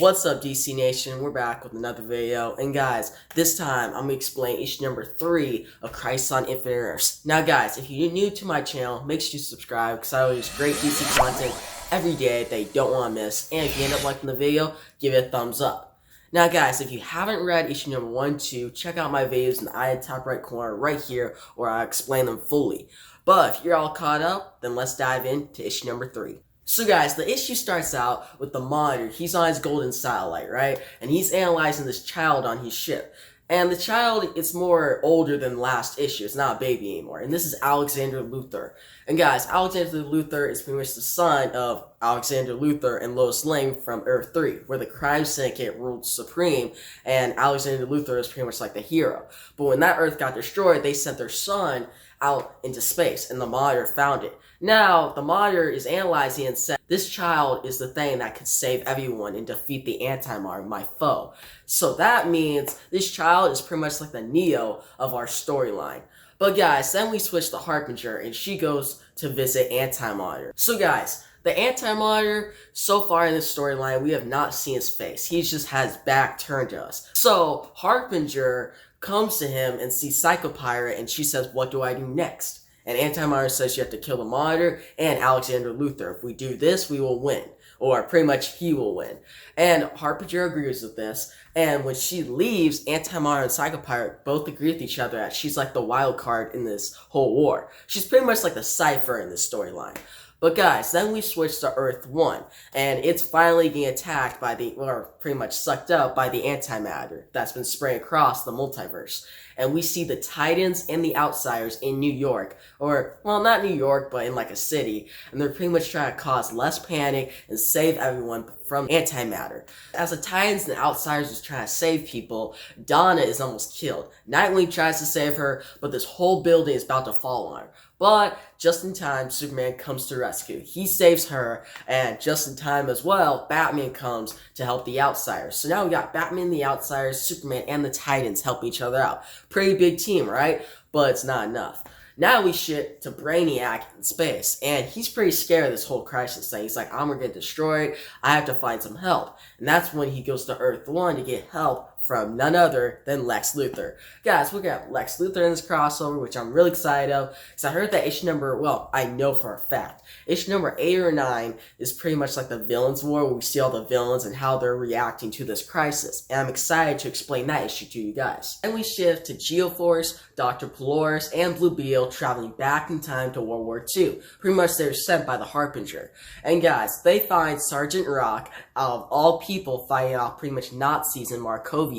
What's up, DC Nation? We're back with another video, and guys, this time I'm gonna explain issue number 3 of Crisis on Infinite Earths. Now guys, if you're new to my channel, make sure you subscribe because I always great DC content every day that you don't want to miss, and if you end up liking the video, give it a thumbs up. Now guys, if you haven't read issue number 1 and 2, check out my videos in the top right corner right here where I explain them fully. But if you're all caught up, then let's dive into issue number 3. So guys, the issue starts out with the Monitor. He's on his golden satellite, right? And he's analyzing this child on his ship. And the child is more older than last issue. It's not a baby anymore. And this is Alexander Luthor. And guys, Alexander Luthor is pretty much the son of Alexander Luthor and Lois Lane from Earth 3, where the crime syndicate ruled supreme, and Alexander Luthor is pretty much like the hero. But when that Earth got destroyed, they sent their son out into space, and the Monitor found it. Now, the Monitor is analyzing and said, this child is the thing that could save everyone and defeat the Antimatter, my foe. So that means this child is pretty much like the Neo of our storyline. But guys, then we switch to Harbinger, and she goes to visit Antimatter. So guys, the Antimatter, so far in this storyline, we have not seen his face. He just has his back turned to us. So Harbinger comes to him and sees Psychopirate, and she says, what do I do next? And Antimatter says you have to kill the Monitor and Alexander Luthor. If we do this, we will win. Or pretty much he will win. And Harbinger agrees with this. And when she leaves, Antimatter and Psychopirate both agree with each other that she's like the wild card in this whole war. She's pretty much like the Cypher in this storyline. But guys, then we switch to Earth 1, and it's finally getting attacked by or pretty much sucked up by the Antimatter that's been spraying across the multiverse. And we see the Titans and the Outsiders in New York, or, well, not New York, but in like a city, and they're pretty much trying to cause less panic and save everyone from Antimatter. As the Titans and the Outsiders is trying to save people, Donna is almost killed. Nightwing tries to save her, but this whole building is about to fall on her. But just in time, Superman comes to rescue. He saves her, and just in time as well, Batman comes to help the Outsiders. So now we got Batman, the Outsiders, Superman, and the Titans helping each other out. Pretty big team, right? But it's not enough. Now we shift to Brainiac in space, and he's pretty scared of this whole crisis thing. He's like, I'm gonna get destroyed, I have to find some help. And that's when he goes to Earth 1 to get help from none other than Lex Luthor. Guys, we're gonna have Lex Luthor in this crossover, which I'm really excited of, because I heard that issue number, well, I know for a fact, issue number 8 or 9 is pretty much like the Villains War, where we see all the villains and how they're reacting to this crisis. And I'm excited to explain that issue to you guys. And we shift to Geoforce, Dr. Polaris, and Blue Beetle traveling back in time to World War II. Pretty much they're sent by the Harbinger. And guys, they find Sergeant Rock, out of all people, fighting off pretty much Nazis in Markovia.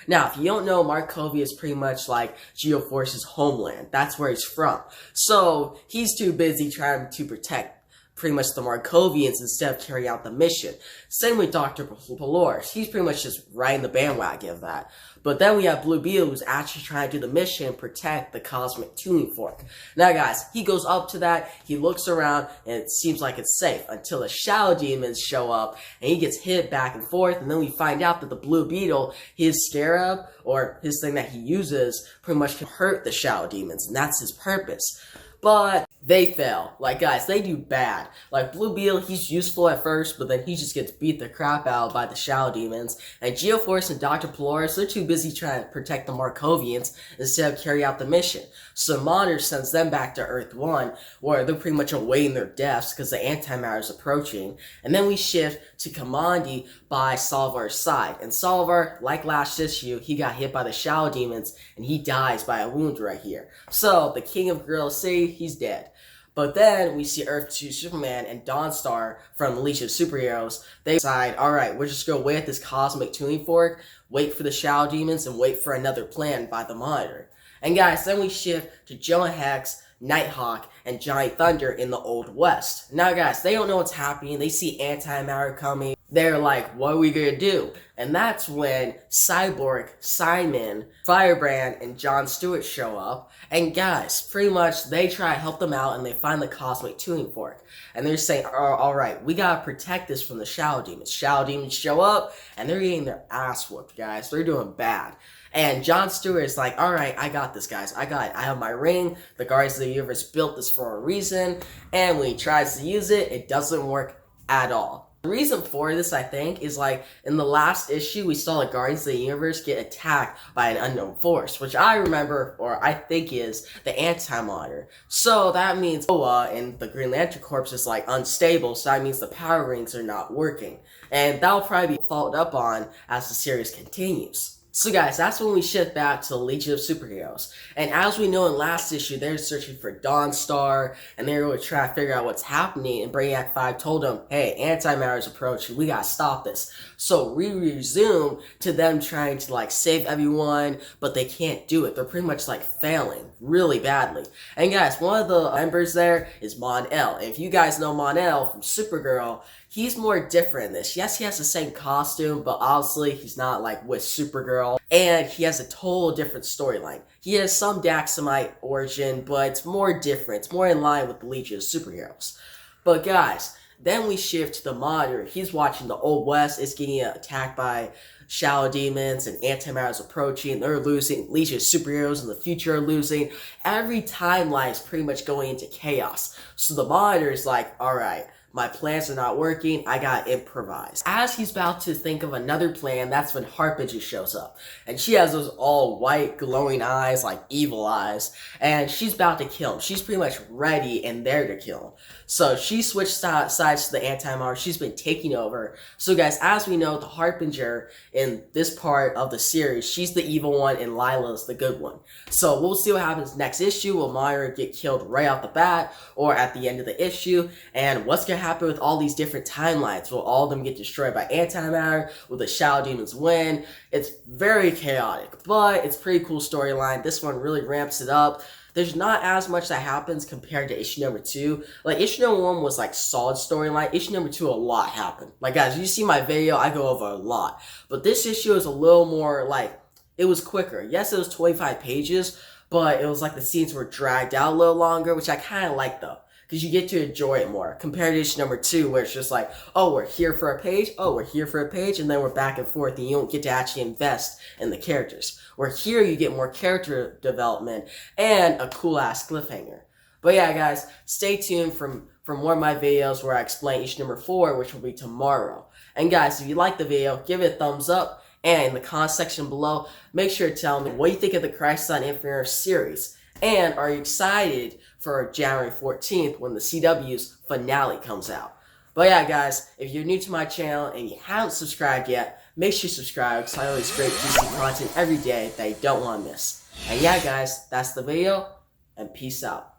Now, if you don't know, Markovia is pretty much like Geoforce's homeland. That's where he's from. So, he's too busy trying to protect pretty much the Markovians instead of carrying out the mission. Same with Dr. Polaris. He's pretty much just riding the bandwagon of that. But then we have Blue Beetle, who's actually trying to do the mission and protect the Cosmic Tuning Fork. Now guys, he goes up to that, he looks around, and it seems like it's safe until the Shadow Demons show up, and he gets hit back and forth, and then we find out that the Blue Beetle, his scarab, or his thing that he uses, pretty much can hurt the Shadow Demons, and that's his purpose. But they fail. Like, guys, they do bad. Like, Blue Beetle, he's useful at first, but then he just gets beat the crap out by the Shadow Demons. And Geoforce and Dr. Polaris, they're too busy trying to protect the Markovians instead of carry out the mission. So Monitor sends them back to Earth 1, where they're pretty much awaiting their deaths because the Antimatter is approaching. And then we shift to Kamandi by Salvar's side. And Salvar, like last issue, he got hit by the Shadow Demons, and he dies by a wound right here. So, the King of Gorilla City, he's dead. But then we see Earth 2 Superman and Dawnstar from the Legion of Superheroes. They decide, alright, we're just going to wait at this Cosmic Tuning Fork, wait for the Shadow Demons, and wait for another plan by the Monitor. And guys, then we shift to Jonah Hex, Nighthawk, and Giant Thunder in the Old West. Now guys, they don't know what's happening, they see Antimatter coming, they're like, what are we gonna do? And that's when Cyborg, Simon, Firebrand, and John Stewart show up, and guys, pretty much they try to help them out and they find the Cosmic Tuning Fork. And they're saying, alright, we gotta protect this from the Shadow Demons. Shadow Demons show up, and they're getting their ass whooped, guys. They're doing bad. And John Stewart is like, alright, I got this, guys. I got it. I have my ring. The Guardians of the Universe built this for a reason. And when he tries to use it, it doesn't work at all. The reason for this, I think, is like in the last issue, we saw the Guardians of the Universe get attacked by an unknown force, which I remember, or I think is the Antimatter. So that means Noah and the Green Lantern Corps is like unstable, so that means the power rings are not working. And that'll probably be followed up on as the series continues. So guys, that's when we shift back to the Legion of Superheroes. And as we know in last issue, they're searching for Dawnstar, and they're going to try to figure out what's happening, and Brainiac 5 told them, hey, Antimatter's approaching, we gotta stop this. So we resume to them trying to like save everyone, but they can't do it. They're pretty much like failing really badly. And guys, one of the members there is Mon-El. And if you guys know Mon-El from Supergirl, he's more different in this. Yes, he has the same costume, but obviously he's not like with Supergirl. And he has a total different storyline. He has some Daxamite origin, but it's more different. It's more in line with the Legion of Superheroes. But guys, then we shift to the Monitor. He's watching the Old West. It's getting attacked by Shadow Demons, and Antimatter's approaching. They're losing. Legion of Superheroes in the future are losing. Every timeline is pretty much going into chaos. So the Monitor is like, alright, my plans are not working, I gotta improvise. As he's about to think of another plan, that's when Harbinger shows up. And she has those all white glowing eyes, like evil eyes, and she's about to kill him. She's pretty much ready and there to kill him. So she switched sides to the Antimatter. She's been taking over. So guys, as we know, the Harbinger in this part of the series, she's the evil one and Lila's the good one. So we'll see what happens next issue. Will Monitor get killed right off the bat or at the end of the issue? And what's gonna happen with all these different timelines? Will all of them get destroyed by Antimatter? Will the Shadow Demons win? It's very chaotic, but it's a pretty cool storyline. This one really ramps it up. There's not as much that happens compared to issue number 2. Like, issue number 1 was, like, solid storyline. Issue number 2, a lot happened. Like, guys, you see my video, I go over a lot. But this issue is a little more, like, it was quicker. Yes, it was 25 pages, but it was like the scenes were dragged out a little longer, which I kind of like, though. Because you get to enjoy it more, compared to issue number 2, where it's just like, oh, we're here for a page, oh, we're here for a page, and then we're back and forth, and you don't get to actually invest in the characters. Where here, you get more character development, and a cool-ass cliffhanger. But yeah, guys, stay tuned from one of my videos where I explain issue number 4, which will be tomorrow. And guys, if you like the video, give it a thumbs up, and in the comment section below, make sure to tell me what you think of the Crisis on Infinite Earths series. And are you excited for January 14th when the CW's finale comes out? But yeah, guys, if you're new to my channel and you haven't subscribed yet, make sure you subscribe because I always great DC content every day that you don't want to miss. And yeah, guys, that's the video, and peace out.